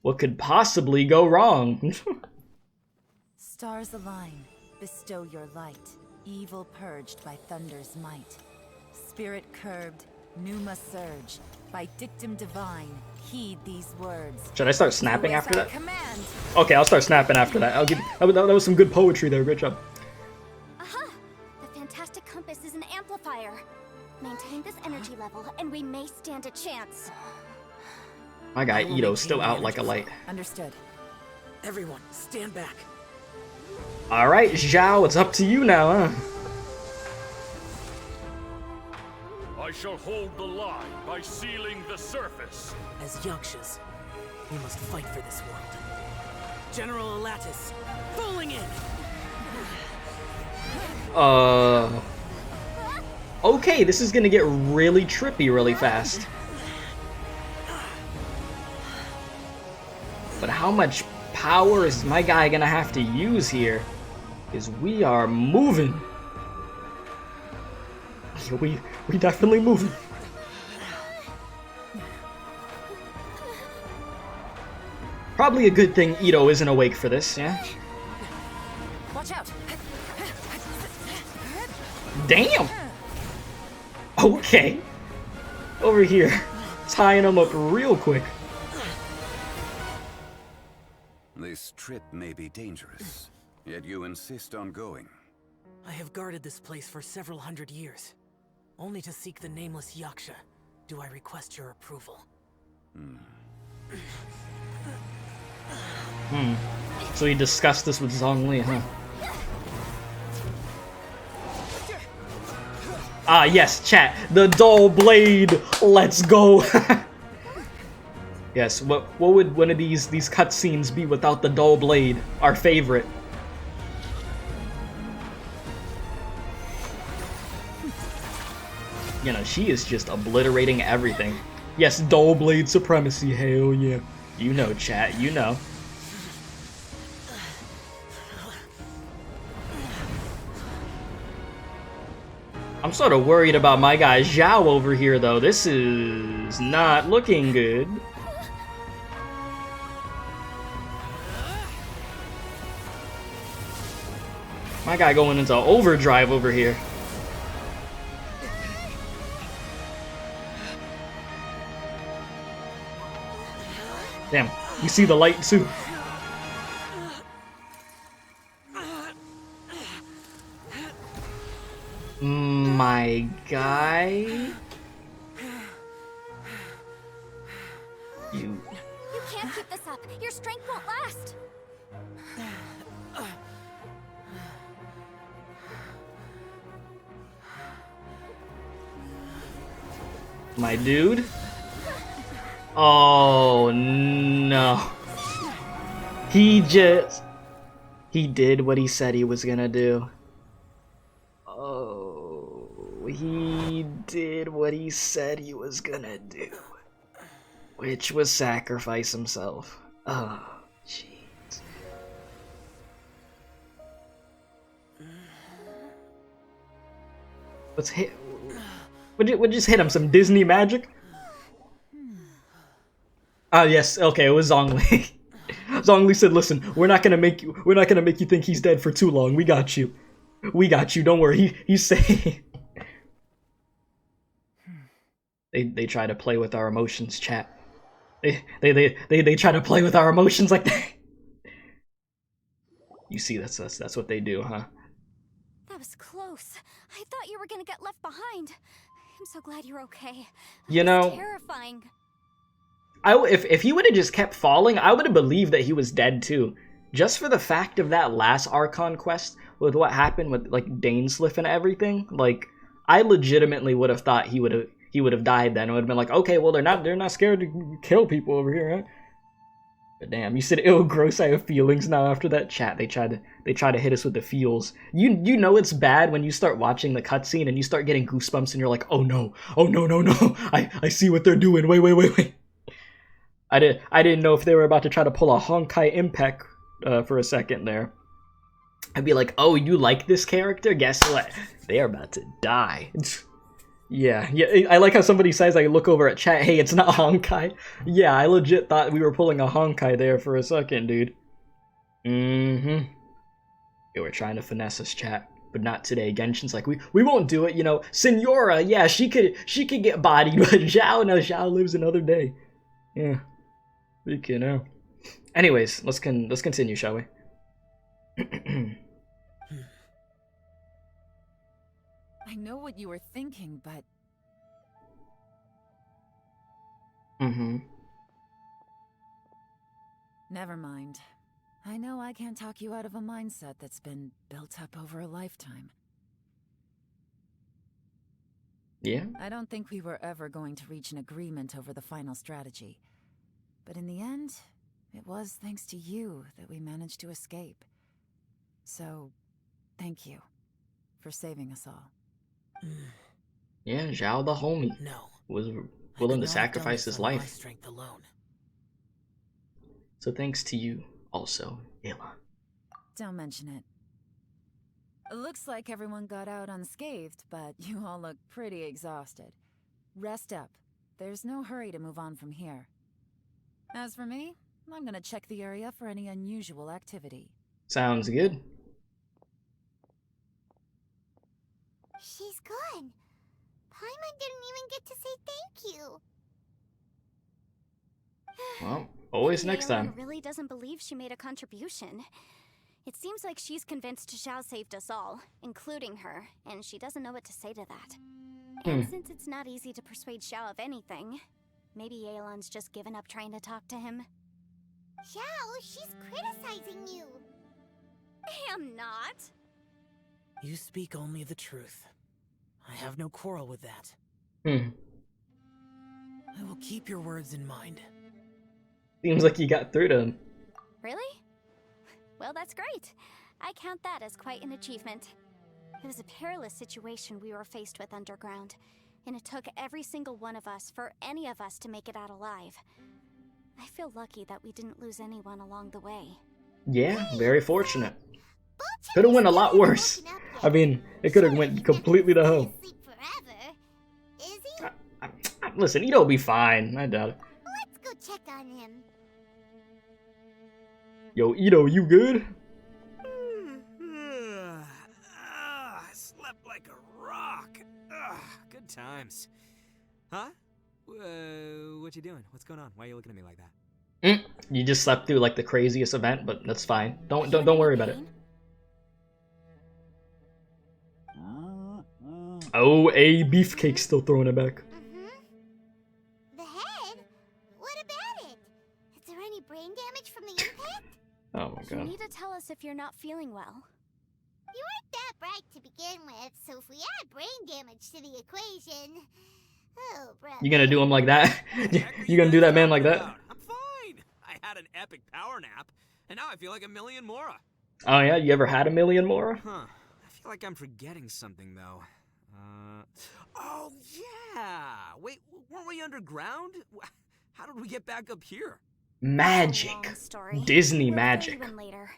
What could possibly go wrong? Stars align, bestow your light. Evil purged by thunder's might. Spirit curbed, pneuma surge. By dictum divine, heed these words. Should I start snapping after that? Command. Okay, I'll start snapping after that. That was some good poetry there. Good job. Aha! The fantastic compass is an amplifier. Maintain this energy level, and we may stand a chance. My guy Ito's still out like a light. Understood. Everyone, stand back. All right, Xiao, it's up to you now, huh? I shall hold the line by sealing the surface. As Yakshas, we must fight for this world. General Alatus, falling in! Okay, this is gonna get really trippy really fast. But how much power is my guy gonna have to use here? Because we are moving. We definitely moving. Probably a good thing Ito isn't awake for this, yeah? Watch out. Damn! Okay. Over here. Tying him up real quick. This trip may be dangerous, yet you insist on going. I have guarded this place for several hundred years. Only to seek the nameless Yaksha, do I request your approval. So he discussed this with Zhongli, huh? Ah, yes, chat. The dull blade. Let's go. Yes. What would one of these cutscenes be without the dull blade? Our favorite. You know, she is just obliterating everything. Yes, dull blade supremacy. Hell yeah. You know, chat. You know. I'm sort of worried about my guy Xiao over here, though. This is not looking good. My guy going into overdrive over here. Damn, you see the light too. My guy? You can't keep this up. Your strength won't last. My dude? Oh no. He did what he said he was gonna do. Oh, he did what he said he was gonna do. Which was sacrifice himself. Oh, jeez. Let's hit. Would just hit him some Disney magic? Ah, yes. Okay, it was Zhongli. Zhongli said, "Listen, we're not gonna make you think he's dead for too long. We got you. We got you. Don't worry. He's safe." They try to play with our emotions, chat. They try to play with our emotions like that. You see, that's what they do, huh? That was close. I thought you were gonna get left behind. I'm so glad you're okay. You know, terrifying. If he would have just kept falling, I would have believed that he was dead too. Just for the fact of that last Archon quest with what happened with like Dainsliff and everything, like I legitimately would have thought he would have died then. It would have been like, okay, well they're not scared to kill people over here, huh? But damn, you said ew, gross. I have feelings now after that chat. They try to hit us with the feels. You know it's bad when you start watching the cutscene and you start getting goosebumps and you're like, oh no, no. I see what they're doing. Wait. I didn't know if they were about to try to pull a Honkai Impact for a second there. I'd be like, oh, you like this character? Guess what? They are about to die. Yeah, I like how somebody says, I look over at chat, hey, it's not Honkai. Yeah, I legit thought we were pulling a Honkai there for a second, dude. Mm-hmm. They were trying to finesse us, chat, but not today. Genshin's like, we won't do it, you know. Senora, yeah, she could get bodied, but Zhao, no, Zhao lives another day. Yeah, we can. Anyways, let's continue, shall we? I know what you were thinking, but... Mm-hmm. Never mind. I know I can't talk you out of a mindset that's been built up over a lifetime. Yeah? I don't think we were ever going to reach an agreement over the final strategy. But in the end, it was thanks to you that we managed to escape. So, thank you for saving us all. Yeah, Zhao the homie No. was willing to I could not have done sacrifice this his on my life. strength alone. So thanks to you also, yelan. Don't mention it. It looks like everyone got out unscathed, but you all look pretty exhausted. Rest up. There's no hurry to move on from here. As for me, I'm gonna check the area for any unusual activity. Sounds good. She's gone. Paimon didn't even get to say thank you. Well, always Maybe next time. Yelan really doesn't believe she made a contribution. It seems like she's convinced Zhao saved us all, including her, and she doesn't know what to say to that. And since it's not easy to persuade Zhao of anything, maybe Yelan's just given up trying to talk to him. Zhao, she's criticizing you. I am not. You speak only the truth. I have no quarrel with that. I will keep your words in mind. Seems like you got through to him. Really? Well, that's great. I count that as quite an achievement. It was a perilous situation we were faced with underground, and it took every single one of us for any of us to make it out alive. I feel lucky that we didn't lose anyone along the way. Yeah, very fortunate. Could have went a lot worse. I mean, it could have went completely to hell. Listen, Ito'll be fine. I doubt it. Let's go check on him. Yo, Ito, you good? I slept like a rock. Good times. Huh? What you doing? What's going on? Why are you looking at me like that? You just slept through like the craziest event, but that's fine. Don't worry about it. Oh, a beefcake still throwing it back. The head? What about it? Is there any brain damage from the impact? Oh my You god. need to tell us if you're not feeling well. You weren't that bright to begin with, so if we add brain damage to the equation... Oh, brother. You gonna do him like that? You gonna do that man like that? I'm fine. I had an epic power nap, and now I feel like a million Mora. Oh yeah, you ever had a million more? Huh. I feel like I'm forgetting something, though. Oh, yeah! Wait, weren't we underground? How did we get back up here? Magic. Long story. Disney We'll magic. fill you in later.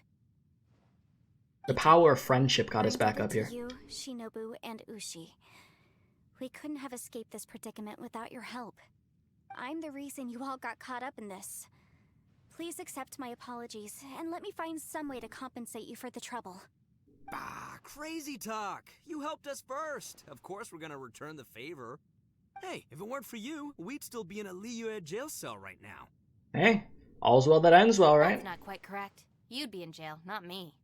The power of friendship got us I'm back indebted up here. to you, Shinobu, and Ushi. We couldn't have escaped this predicament without your help. I'm the reason you all got caught up in this. Please accept my apologies, and let me find some way to compensate you for the trouble. Bah, crazy talk. You helped us first. Of course we're gonna return the favor. Hey, if it weren't for you, we'd still be in a Liyue jail cell right now. Hey, all's well that ends well, right? That's not quite correct. You'd be in jail, not me.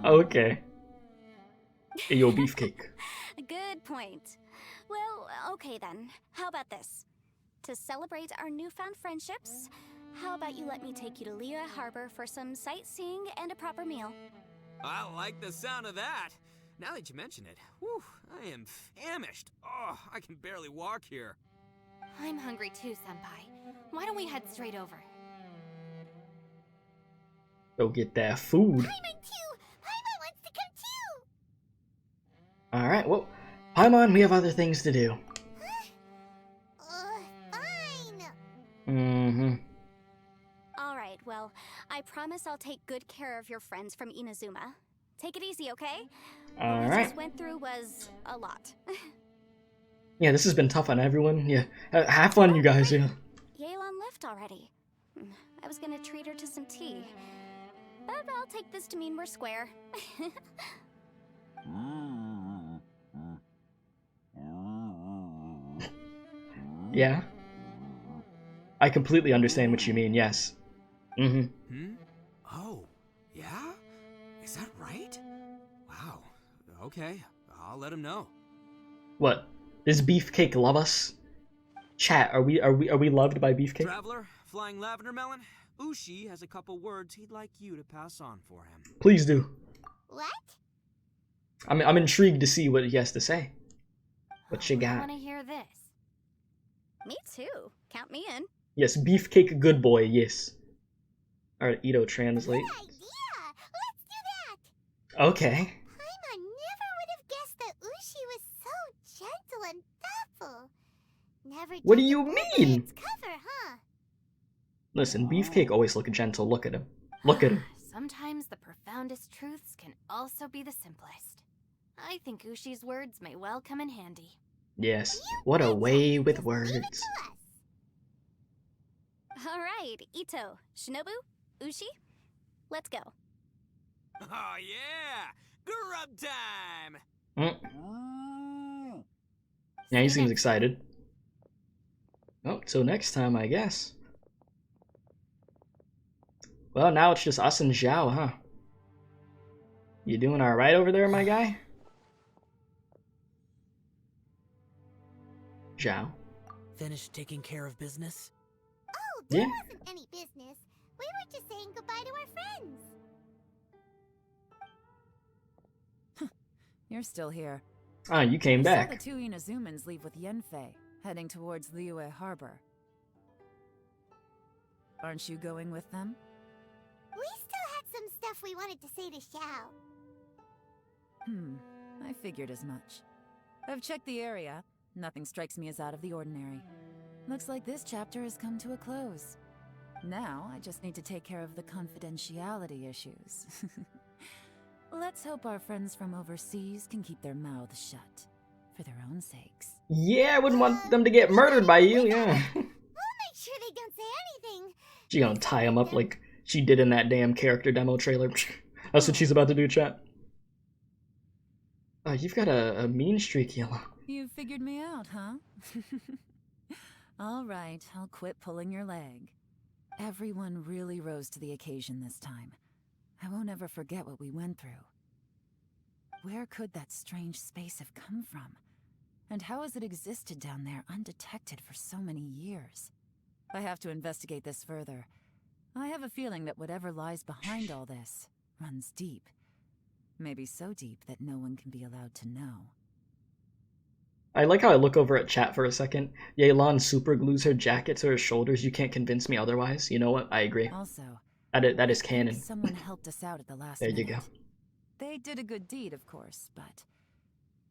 Okay. Hey, yo, beefcake. Good point. Well, okay then. How about this? To celebrate our newfound friendships, how about you let me take you to Liyue Harbor for some sightseeing and a proper meal? I like the sound of that. Now that you mention it, whew, I am famished. Oh, I can barely walk here. I'm hungry too, Senpai. Why don't we head straight over? Go get that food. Paimon too! Paimon wants to come too! Alright, well, Paimon, we have other things to do. Fine! Mm-hmm. Alright, well, I promise I'll take good care of your friends from Inazuma. Take it easy, okay? What we Alright. just went through was a lot. Yeah, this has been tough on everyone. Yeah, have fun, you guys. Yeah. Yelan left already. I was gonna treat her to some tea. But I'll take this to mean we're square. Yeah. I completely understand what you mean, yes. Hmm? Oh, yeah? Is that right? Wow. Okay, I'll let him know. What? Does Beefcake love us? Chat, are we loved by Beefcake? Traveler, flying lavender melon, Ushi has a couple words he'd like you to pass on for him. Please do. What? I'm intrigued to see what he has to say. What you I got? want to hear this. Me too. Count me in. Yes, Beefcake good boy, yes. Alright, Ito translate. Good idea! Let's do that! Okay. Paimon never would have guessed that Ushi was so gentle and thoughtful. Never What do judge a you book by mean? its cover, huh? Listen, Beefcake always look gentle. Look at him. Look at him. Sometimes the profoundest truths can also be the simplest. I think Ushi's words may well come in handy. Yes. What a way with Just leave it words. to us. All right, Ito, Shinobu, Ushi, let's go. Oh yeah! Grub time! Yeah, he See you seems next excited. Oh, so next time, I guess. Well, now it's just us and Xiao, huh? You doing alright over there, my guy? Xiao? Finished taking care of business? Oh, there Yeah. wasn't any business. We were just saying goodbye to our friends. You're still here. Ah, you came I saw back. the two Inazumans leave with Yenfei, heading towards Liyue Harbor. Aren't you going with them? We still had some stuff we wanted to say to Xiao. I figured as much. I've checked the area. Nothing strikes me as out of the ordinary. Looks like this chapter has come to a close. Now, I just need to take care of the confidentiality issues. Let's hope our friends from overseas can keep their mouths shut. For their own sakes. Yeah, I wouldn't want them to get murdered by you, yeah. We'll make sure they don't say anything. She gonna tie him up like she did in that damn character demo trailer. That's what she's about to do, chat. You've got a mean streak, Yellow. You figured me out, huh? All right, I'll quit pulling your leg. Everyone really rose to the occasion this time. I won't ever forget what we went through. Where could that strange space have come from? And how has it existed down there undetected for so many years? I have to investigate this further. I have a feeling that whatever lies behind all this runs deep. Maybe so deep that no one can be allowed to know. I like how I look over at chat for a second. Yelan super glues her jacket to her shoulders. You can't convince me otherwise. You know what? I agree. Also, That is I think canon. someone helped us out at the last There minute. you go. They did a good deed, of course, but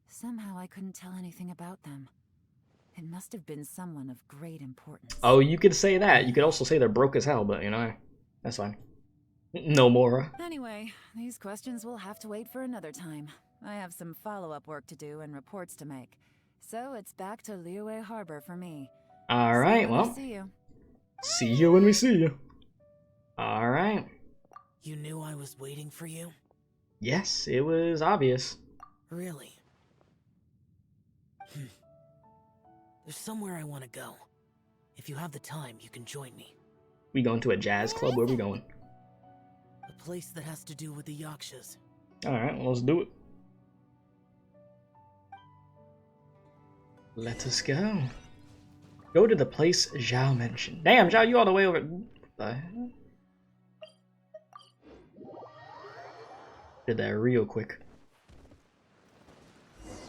somehow I couldn't tell anything about them. It must have been someone of great importance. Oh, you could say that. You could also say they're broke as hell, but you know, that's fine. No more. Anyway, these questions will have to wait for another time. I have some follow-up work to do and reports to make. So it's back to Liyue Harbor for me. Alright, See you when I well. see you. See you when we see you. Alright. You knew I was waiting for you? Yes, it was obvious. Really? There's somewhere I want to go. If you have the time, you can join me. We going to a jazz club? Where we going? A place that has to do with the Yakshas. Alright, well, let's do it. Let us go. Go to the place Zhao mentioned. Damn, Zhao, you all the way over. What the hell? Did that real quick.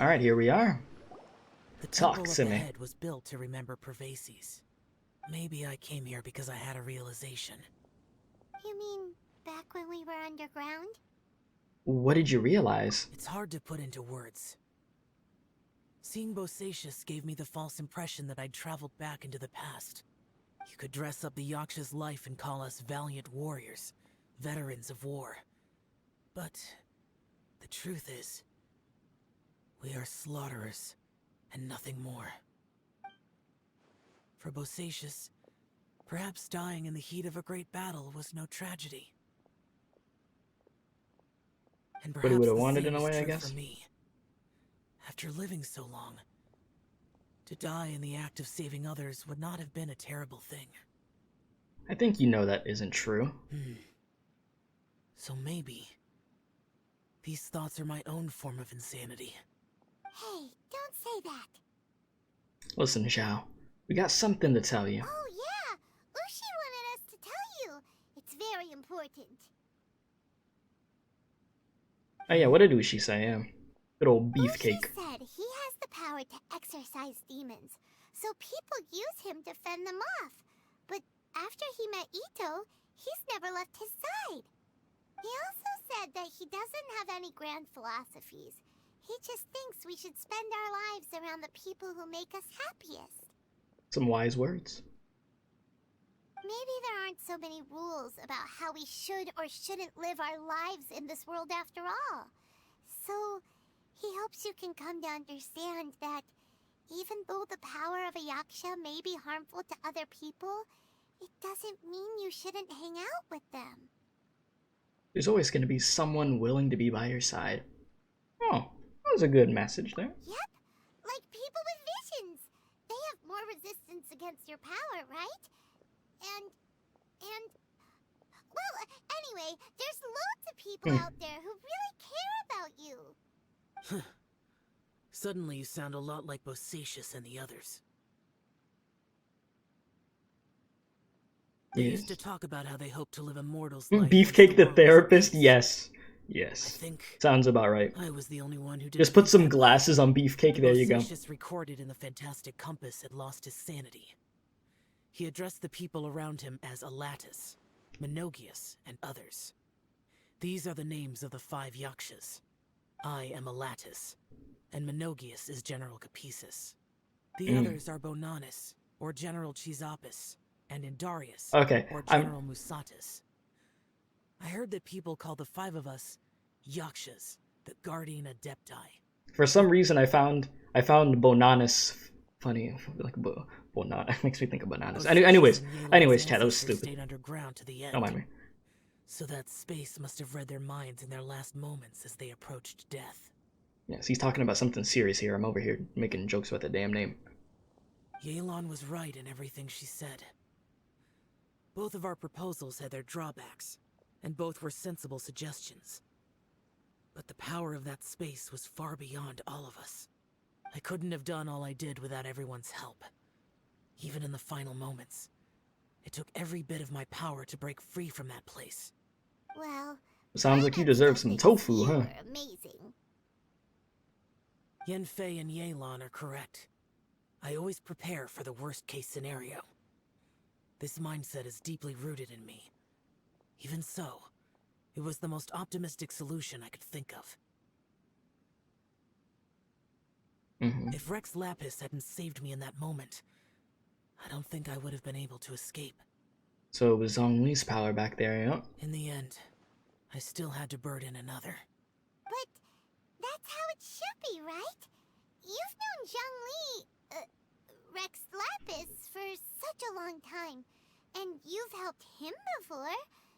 Alright, here we are. The Talk temple to up me. ahead was built to remember Pervases. Maybe I came here because I had a realization. You mean back when we were underground? What did you realize? It's hard to put into words. Seeing Bosacius gave me the false impression that I'd traveled back into the past. You could dress up the Yaksha's life and call us valiant warriors, veterans of war. But the truth is, we are slaughterers, and nothing more. For Bosacius, perhaps dying in the heat of a great battle was no tragedy. And But he perhaps would have the wanted same in a is way, I true guess. for me. After living so long, to die in the act of saving others would not have been a terrible thing. I think you know that isn't true. So maybe these thoughts are my own form of insanity. Hey, don't say that. Listen, Zhao, we got something to tell you. Oh yeah, Ushi wanted us to tell you. It's very important. Oh yeah, what did Ushi say? Yeah. Good old beefcake. Ushi said he has the power to exorcise demons, so people use him to fend them off. But after he met Ito, he's never left his side. He also said that he doesn't have any grand philosophies. He just thinks we should spend our lives around the people who make us happiest. Some wise words. Maybe there aren't so many rules about how we should or shouldn't live our lives in this world after all. So, he hopes you can come to understand that even though the power of a yaksha may be harmful to other people, it doesn't mean you shouldn't hang out with them. There's always going to be someone willing to be by your side. Oh, that was a good message there. Yep, like people with visions. They have more resistance against your power, right? And, well, anyway, there's loads of people out there who really care about you. Suddenly you sound a lot like Bosacius and the others. They used to talk about how they hope to live a mortal's life. Beefcake the therapist? Yes. Yes. I think sounds about right. I was the only one who did. Just put some glasses on Beefcake, there you go. Bosacius recorded in the Fantastic Compass had lost his sanity. He addressed the people around him as Alatus, Minogius, and others. These are the names of the 5 yakshas. I am Alatus, and Minogius is General Capisis. The others are Bonanis, or General Chizapis, and Indarius, or General Musatis. I heard that people call the 5 of us yakshas, the guardian adepti. For some reason, I found Bonanis funny, like Bonanis makes me think of bananas. Anyways, chat, that was stupid. Stayed underground to the end. Don't mind me. So that space must have read their minds in their last moments as they approached death. Yes, he's talking about something serious here. I'm over here making jokes about the damn name. Yelan was right in everything she said. Both of our proposals had their drawbacks, and both were sensible suggestions. But the power of that space was far beyond all of us. I couldn't have done all I did without everyone's help. Even in the final moments, it took every bit of my power to break free from that place. Well, sounds like you deserve some tofu, huh? Amazing. Yanfei and Yelan are correct. I always prepare for the worst-case scenario. This mindset is deeply rooted in me. Even so, it was the most optimistic solution I could think of. If Rex Lapis hadn't saved me in that moment, I don't think I would have been able to escape. So it was Zhongli's power back there, yeah? In the end, I still had to burden another. But that's how it should be, right? You've known Zhongli, Rex Lapis, for such a long time. And you've helped him before,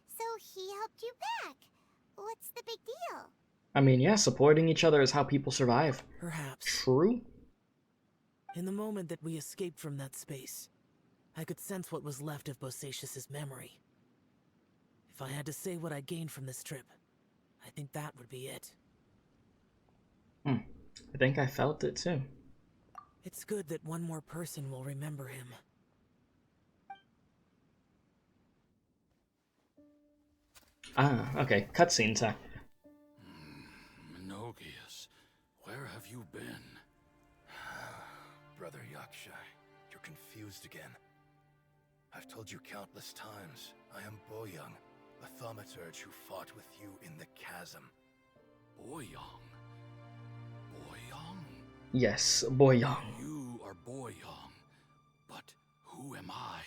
so he helped you back. What's the big deal? I mean, yeah, supporting each other is how people survive. Perhaps. True. In the moment that we escaped from that space, I could sense what was left of Bosacius's memory. If I had to say what I gained from this trip, I think that would be it. I think I felt it too. It's good that one more person will remember him. Ah, okay. Cutscene time. Minogius, where have you been? Brother Yaksha, you're confused again. I've told you countless times, I am Boyoung, the thaumaturge who fought with you in the chasm. Boyoung? Boyoung? Yes, Boyoung. You are Boyoung, but who am I?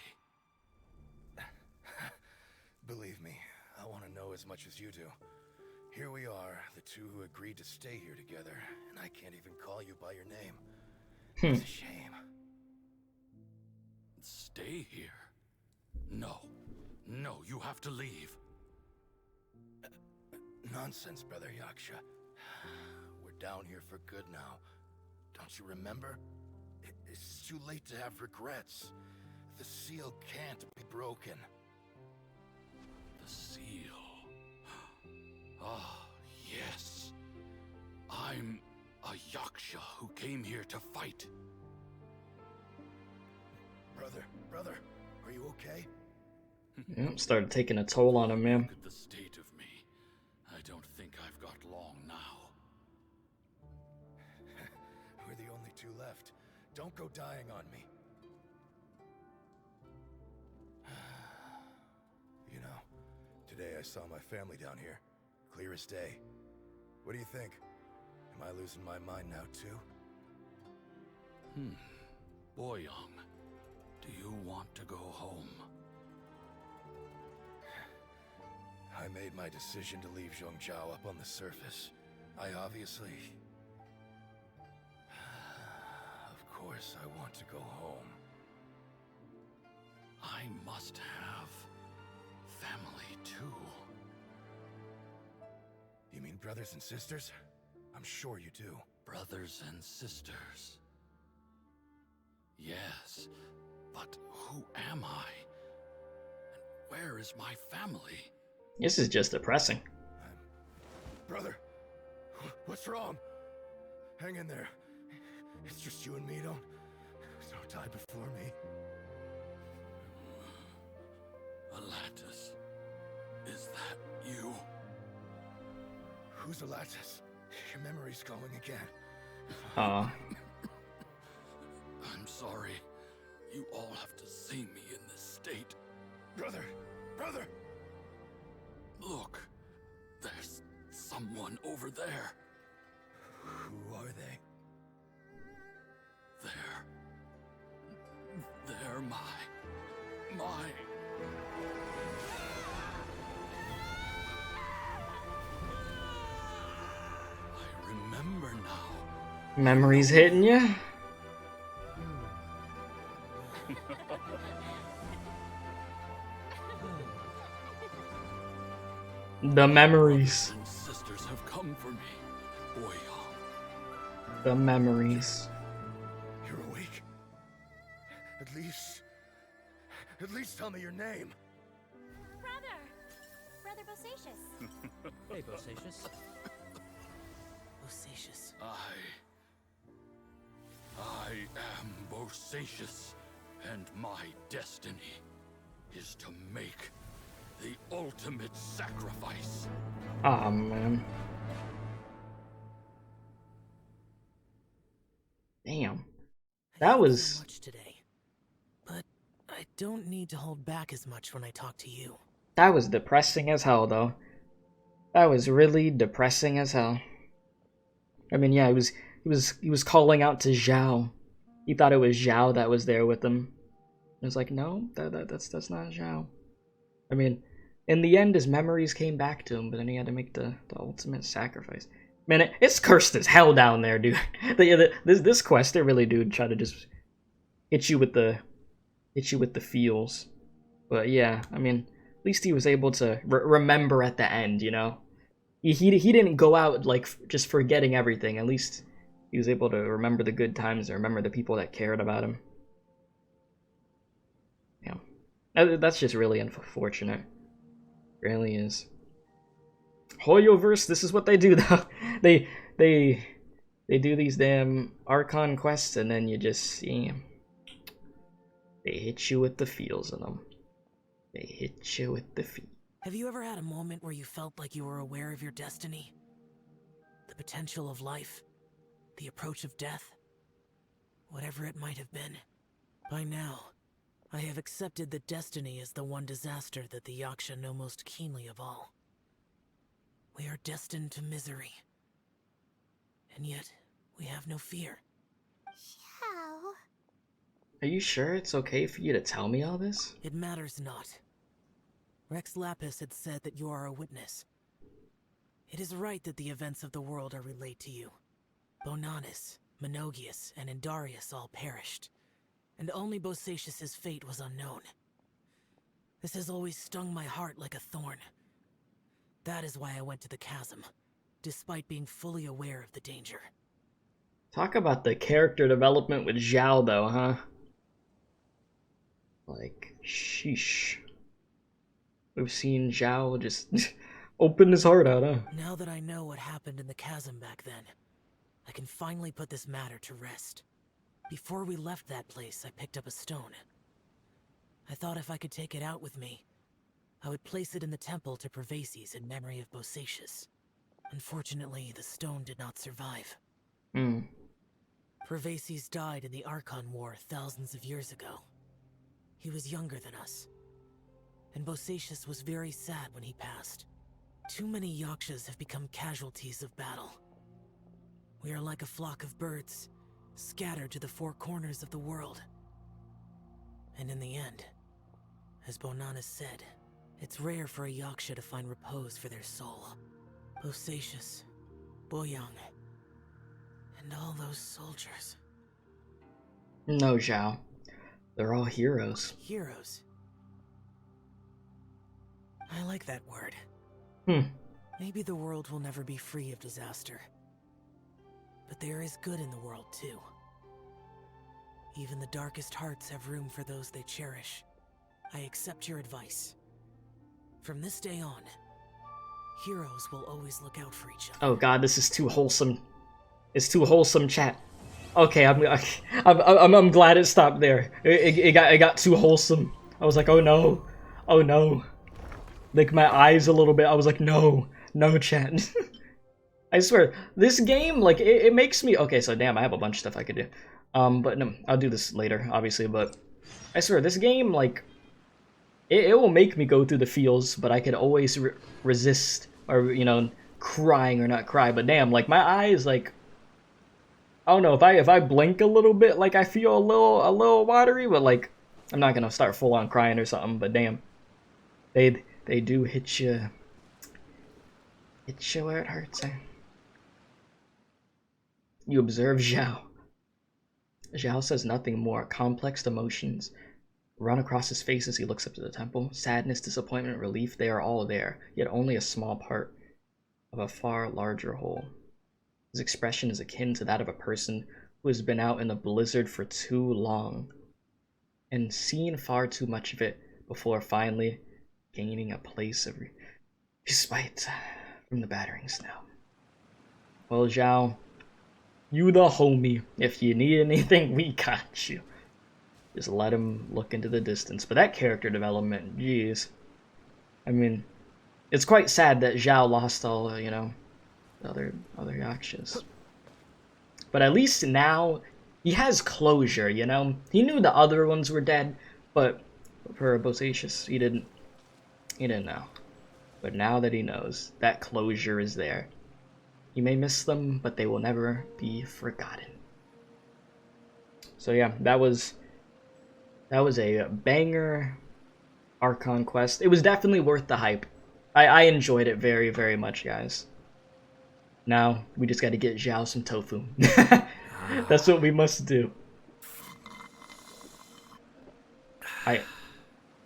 Believe me, I want to know as much as you do. Here we are, the two who agreed to stay here together, and I can't even call you by your name. It's a shame. Stay here. No. No, you have to leave. Nonsense, Brother Yaksha. We're down here for good now. Don't you remember? It's too late to have regrets. The seal can't be broken. The seal. Ah, yes. I'm a Yaksha who came here to fight. Brother, are you okay? Yep, started taking a toll on him, man. Look at the state of me. I don't think I've got long now. We're the only two left. Don't go dying on me. You know, today I saw my family down here. Clear as day. What do you think? Am I losing my mind now too? Boyoung, do you want to go home? I made my decision to leave Zhongzhao up on the surface. I obviously... Of course I want to go home. I must have family too. You mean brothers and sisters? I'm sure you do. Brothers and sisters. Yes, but who am I? And where is my family? This is just depressing. Brother, what's wrong? Hang in there. It's just you and me, don't die before me. Alatus, is that you? Who's Alatus? Your memory's going again. Aw. I'm sorry. You all have to see me in this state. Brother! Look, there's someone over there. Who are they? They're my... I remember now. Memories hitting you? The memories. And sisters have come for me, Boyoung. The memories. You're awake? At least tell me your name. Brother Bosacius. Hey, Bosacius. Bosacius. I am Bosacius, and my destiny is to make the ultimate sacrifice. Aw, man. Damn. That was... So much today. But I don't need to hold back as much when I talk to you. That was depressing as hell, though. That was really depressing as hell. I mean, yeah, he was calling out to Zhao. He thought it was Zhao that was there with him. It was like, no, that's not Zhao. I mean, in the end, his memories came back to him, but then he had to make the ultimate sacrifice. Man, it's cursed as hell down there, dude. This quest, they really do try to just hit you with the feels. But yeah, I mean, at least he was able to remember at the end, you know? He didn't go out, like, just forgetting everything. At least he was able to remember the good times and remember the people that cared about him. Yeah. That's just really unfortunate. It really is. Hoyoverse, this is what they do, though. They do these damn Archon quests, and then you just see them. They hit you with the feels of them. They hit you with the feet. Have you ever had a moment where you felt like you were aware of your destiny? The potential of life? The approach of death? Whatever it might have been. By now, I have accepted that destiny is the one disaster that the Yaksha know most keenly of all. We are destined to misery. And yet, we have no fear. Xiao. Are you sure it's okay for you to tell me all this? It matters not. Rex Lapis had said that you are a witness. It is right that the events of the world are relayed to you. Bonanis, Menogias and Indarius all perished, and only Bosacius's fate was unknown. This has always stung my heart like a thorn. That is why I went to the chasm, despite being fully aware of the danger. Talk about the character development with Xiao, though, huh? Like, sheesh. We've seen Xiao just open his heart out, huh? Now that I know what happened in the chasm back then, I can finally put this matter to rest. Before we left that place, I picked up a stone. I thought if I could take it out with me, I would place it in the temple to Perilous in memory of Bosacius. Unfortunately, the stone did not survive. Perilous died in the Archon War thousands of years ago. He was younger than us, and Bosacius was very sad when he passed. Too many Yakshas have become casualties of battle. We are like a flock of birds, scattered to the four corners of the world. And in the end, as Bonanas said, it's rare for a Yaksha to find repose for their soul. Bosacius, Boyang, and all those soldiers. No, Xiao. They're all heroes. Heroes? I like that word. Maybe the world will never be free of disaster. But there is good in the world, too. Even the darkest hearts have room for those they cherish. I accept your advice. From this day on, heroes will always look out for each other. Oh god, this is too wholesome. It's too wholesome, chat. Okay, I'm glad it stopped there. It got too wholesome. I was like, oh no, oh no. Like my eyes a little bit. I was like, no, chat. I swear, this game, like, it makes me... Okay, so damn, I have a bunch of stuff I could do. But no, I'll do this later, obviously, but... I swear, this game, like... It will make me go through the feels, but I could always resist, or, you know, crying or not cry, but damn, like, my eyes, like... I don't know, if I blink a little bit, like, I feel a little watery, but, like, I'm not gonna start full-on crying or something, but damn. They do hit you... Hit you where it hurts, eh? You observe Xiao. Xiao says nothing more. Complex emotions run across his face as he looks up to the temple. Sadness, disappointment, relief, they are all there, yet only a small part of a far larger whole. His expression is akin to that of a person who has been out in the blizzard for too long and seen far too much of it before finally gaining a place of respite from the battering snow. Well, Xiao, you the homie. If you need anything, we got you. Just let him look into the distance. But that character development, jeez. I mean, it's quite sad that Xiao lost all, you know, the other Yakshas. But at least now, he has closure, you know? He knew the other ones were dead, but for Bosacius, he didn't know. But now that he knows, that closure is there. He may miss them, but they will never be forgotten. So yeah, that was a banger Archon quest. It was definitely worth the hype. I enjoyed it very, very much, guys. Now, we just gotta get Xiao some tofu. That's what we must do.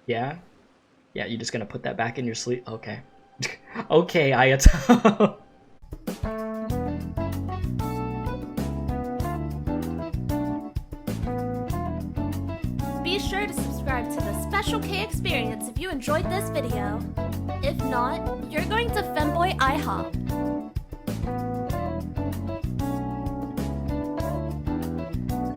Yeah? Yeah, you just gonna put that back in your sleeve? Okay. Okay, Ayato. Be sure to subscribe to the Special K Experience if you enjoyed this video. If not, you're going to Femboy IHOP.